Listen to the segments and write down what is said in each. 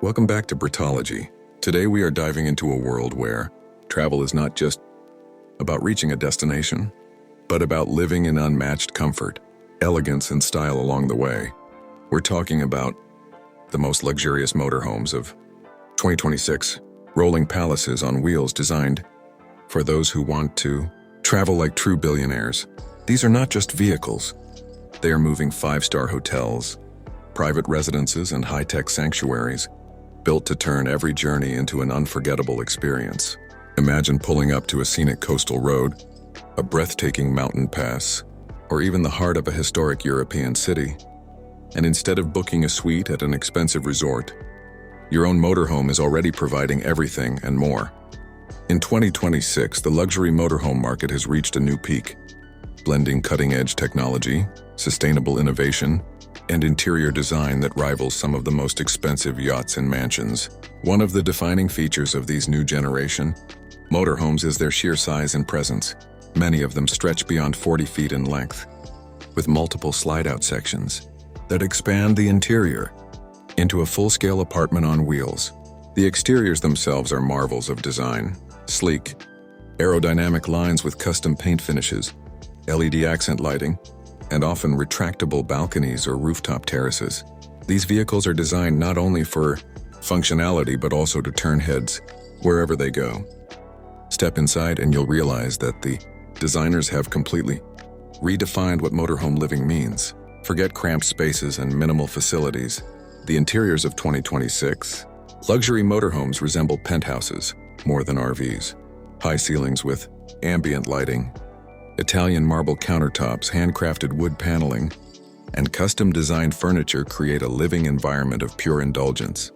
Welcome back to Britology. Today we are diving into a world where travel is not just about reaching a destination, but about living in unmatched comfort, elegance, and style along the way. We're talking about the most luxurious motorhomes of 2026, rolling palaces on wheels designed for those who want to travel like true billionaires. These are not just vehicles. They are moving five-star hotels, private residences, and high-tech sanctuaries, built to turn every journey into an unforgettable experience. Imagine pulling up to a scenic coastal road, a breathtaking mountain pass, or even the heart of a historic European city. And instead of booking a suite at an expensive resort, your own motorhome is already providing everything and more. In 2026, the luxury motorhome market has reached a new peak, blending cutting-edge technology, sustainable innovation, and interior design that rivals some of the most expensive yachts and mansions. One of the defining features of these new generation motorhomes is their sheer size and presence. Many of them stretch beyond 40 feet in length, with multiple slide-out sections that expand the interior into a full-scale apartment on wheels. The exteriors themselves are marvels of design, sleek, aerodynamic lines with custom paint finishes, LED accent lighting, and often retractable balconies or rooftop terraces. These vehicles are designed not only for functionality but also to turn heads wherever they go. Step inside and you'll realize that the designers have completely redefined what motorhome living means. Forget cramped spaces and minimal facilities. The interiors of 2026 luxury motorhomes resemble penthouses more than RVs. High ceilings with ambient lighting, Italian marble countertops, handcrafted wood paneling, and custom-designed furniture create a living environment of pure indulgence.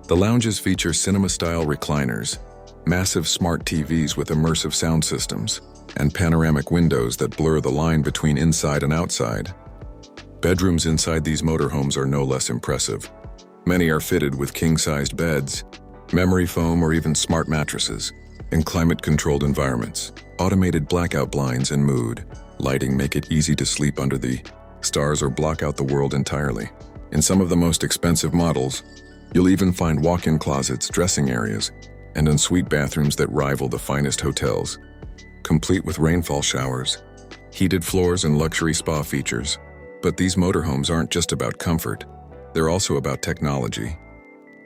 The lounges feature cinema-style recliners, massive smart TVs with immersive sound systems, and panoramic windows that blur the line between inside and outside. Bedrooms inside these motorhomes are no less impressive. Many are fitted with king-sized beds, memory foam, or even smart mattresses. In climate-controlled environments, automated blackout blinds and mood lighting make it easy to sleep under the stars or block out the world entirely. In some of the most expensive models, you'll even find walk-in closets, dressing areas, and ensuite bathrooms that rival the finest hotels, complete with rainfall showers, heated floors, and luxury spa features. But these motorhomes aren't just about comfort, they're also about technology.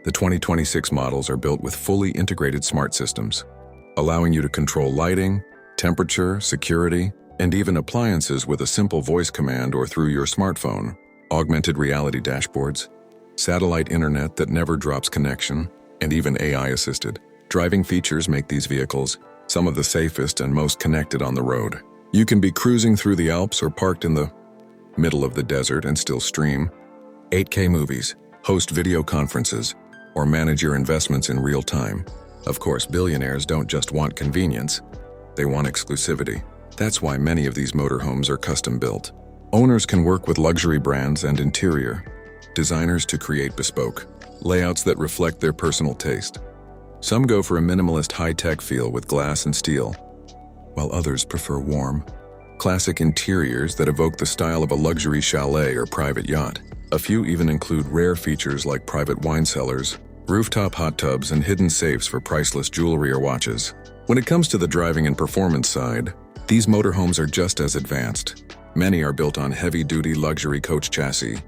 The 2026 models are built with fully integrated smart systems, allowing you to control lighting, temperature, security, and even appliances with a simple voice command or through your smartphone. Augmented reality dashboards, satellite internet that never drops connection, and even AI-assisted driving features make these vehicles some of the safest and most connected on the road. You can be cruising through the Alps or parked in the middle of the desert and still stream 8K movies, host video conferences, or manage your investments in real time. Of course, billionaires don't just want convenience, they want exclusivity. That's why many of these motorhomes are custom-built. Owners can work with luxury brands and interior designers to create bespoke layouts that reflect their personal taste. Some go for a minimalist high-tech feel with glass and steel, while others prefer warm, classic interiors that evoke the style of a luxury chalet or private yacht. A few even include rare features like private wine cellars, rooftop hot tubs, and hidden safes for priceless jewelry or watches. When it comes to the driving and performance side, these motorhomes are just as advanced. Many are built on heavy-duty luxury coach chassis,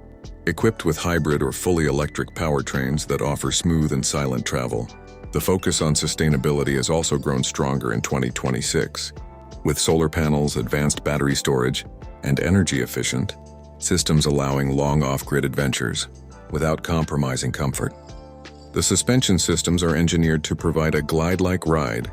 equipped with hybrid or fully electric powertrains that offer smooth and silent travel. The focus on sustainability has also grown stronger in 2026, with solar panels, advanced battery storage, and energy-efficient systems allowing long off-grid adventures without compromising comfort. The suspension systems are engineered to provide a glide-like ride,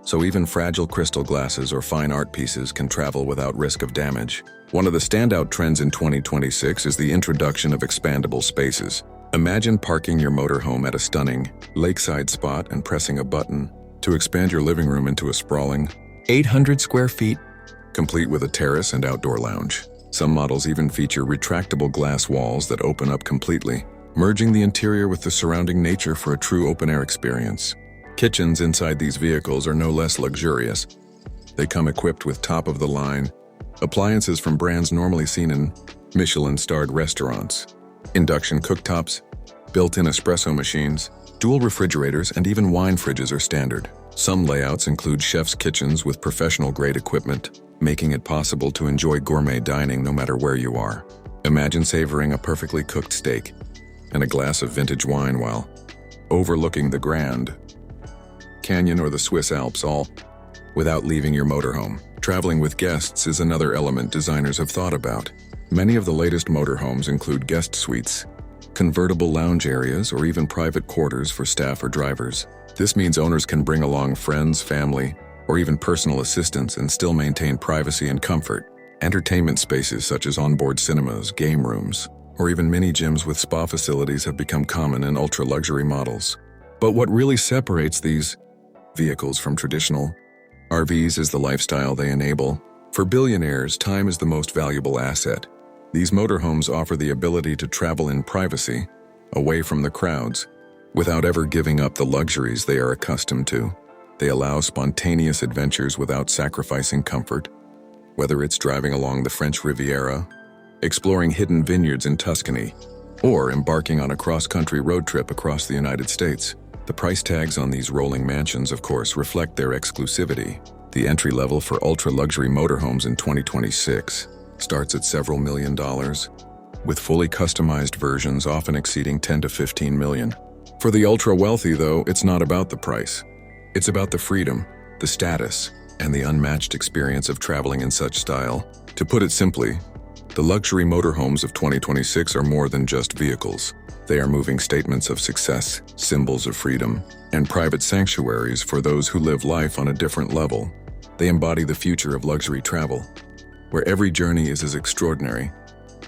so even fragile crystal glasses or fine art pieces can travel without risk of damage. One of the standout trends in 2026 is the introduction of expandable spaces. Imagine parking your motorhome at a stunning lakeside spot and pressing a button to expand your living room into a sprawling 800 square feet, complete with a terrace and outdoor lounge. Some models even feature retractable glass walls that open up completely, merging the interior with the surrounding nature for a true open-air experience. Kitchens inside these vehicles are no less luxurious. They come equipped with top-of-the-line appliances from brands normally seen in Michelin-starred restaurants, induction cooktops, Built-in espresso machines, dual refrigerators, and even wine fridges are standard. Some layouts include chef's kitchens with professional-grade equipment, making it possible to enjoy gourmet dining no matter where you are. Imagine savoring a perfectly cooked steak and a glass of vintage wine while overlooking the Grand Canyon or the Swiss Alps, all without leaving your motorhome. Traveling with guests is another element designers have thought about. Many of the latest motorhomes include guest suites, convertible lounge areas, or even private quarters for staff or drivers. This means owners can bring along friends, family, or even personal assistants and still maintain privacy and comfort. Entertainment spaces such as onboard cinemas, game rooms, or even mini gyms with spa facilities have become common in ultra-luxury models. But what really separates these vehicles from traditional RVs is the lifestyle they enable. For billionaires, time is the most valuable asset. These motorhomes offer the ability to travel in privacy, away from the crowds, without ever giving up the luxuries they are accustomed to. They allow spontaneous adventures without sacrificing comfort, whether it's driving along the French Riviera, exploring hidden vineyards in Tuscany, or embarking on a cross-country road trip across the United States. The price tags on these rolling mansions, of course, reflect their exclusivity. The entry level for ultra-luxury motorhomes in 2026 starts at several $1 million, with fully customized versions often exceeding $10 to $15 million. For the ultra-wealthy, though, it's not about the price. It's about the freedom, the status, and the unmatched experience of traveling in such style. To put it simply, the luxury motorhomes of 2026 are more than just vehicles. They are moving statements of success, symbols of freedom, and private sanctuaries for those who live life on a different level. They embody the future of luxury travel, where every journey is as extraordinary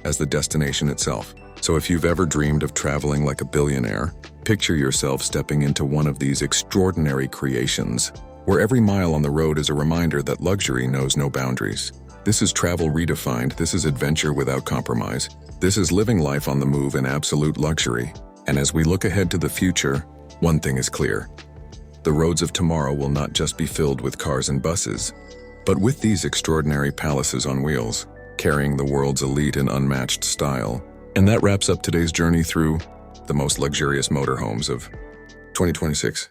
as the destination itself. So if you've ever dreamed of traveling like a billionaire, picture yourself stepping into one of these extraordinary creations, where every mile on the road is a reminder that luxury knows no boundaries. This is travel redefined. This is adventure without compromise. This is living life on the move in absolute luxury. And as we look ahead to the future, one thing is clear. The roads of tomorrow will not just be filled with cars and buses, but with these extraordinary palaces on wheels, carrying the world's elite and unmatched style. And that wraps up today's journey through the most luxurious motorhomes of 2026.